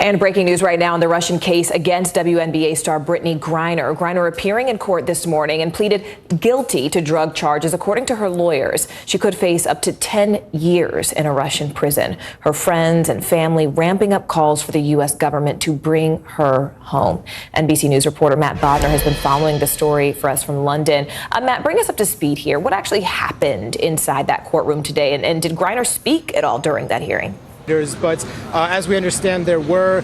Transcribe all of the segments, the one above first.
And breaking news right now in the Russian case against WNBA star Brittney Griner. Griner appearing in court this morning and pleaded guilty to drug charges. According to her lawyers, she could face up to 10 years in a Russian prison. Her friends and family ramping up calls for the U.S. government to bring her home. NBC News reporter Matt Bodner has been following the story for us from London. Matt, bring us up to speed here. What actually happened inside that courtroom today? And did Griner speak at all during that hearing? But as we understand, there were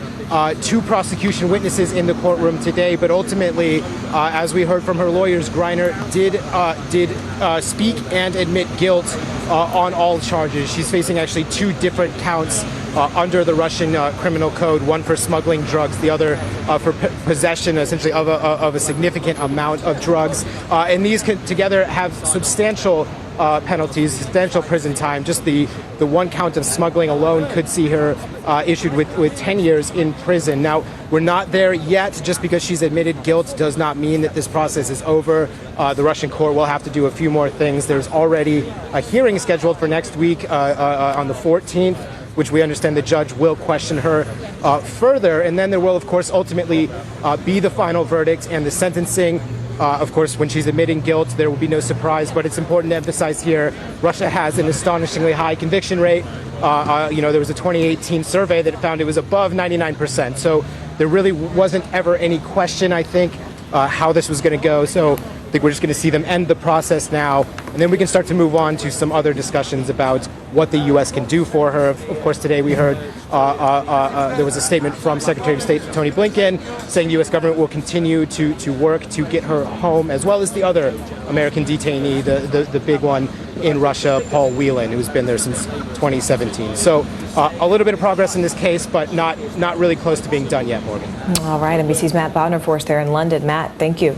two prosecution witnesses in the courtroom today. But ultimately, as we heard from her lawyers, Griner did speak and admit guilt on all charges. She's facing actually two different counts under the Russian criminal code, one for smuggling drugs, the other for possession, essentially, of a significant amount of drugs. And these together have substantial penalties, substantial prison time. Just the one count of smuggling alone could see her issued with 10 years in prison. Now, we're not there yet. Just because she's admitted guilt does not mean that this process is over. The Russian court will have to do a few more things. There's already a hearing scheduled for next week on the 14th, which we understand the judge will question her further. And then there will, of course, ultimately be the final verdict and the sentencing. Of course, when she's admitting guilt, there will be no surprise, but it's important to emphasize here, Russia has an astonishingly high conviction rate. There was a 2018 survey that found it was above 99%. So there really wasn't ever any question, I think, how this was going to go. So I think we're just going to see them end the process now, and then we can start to move on to some other discussions about what the U.S. can do for her. Of course, today we heard there was a statement from Secretary of State Tony Blinken saying the U.S. government will continue to work to get her home, as well as the other American detainee, the big one in Russia, Paul Whelan, who's been there since 2017. So a little bit of progress in this case, but not really close to being done yet, Morgan. All right, NBC's Matt Bodner for us there in London. Matt, thank you.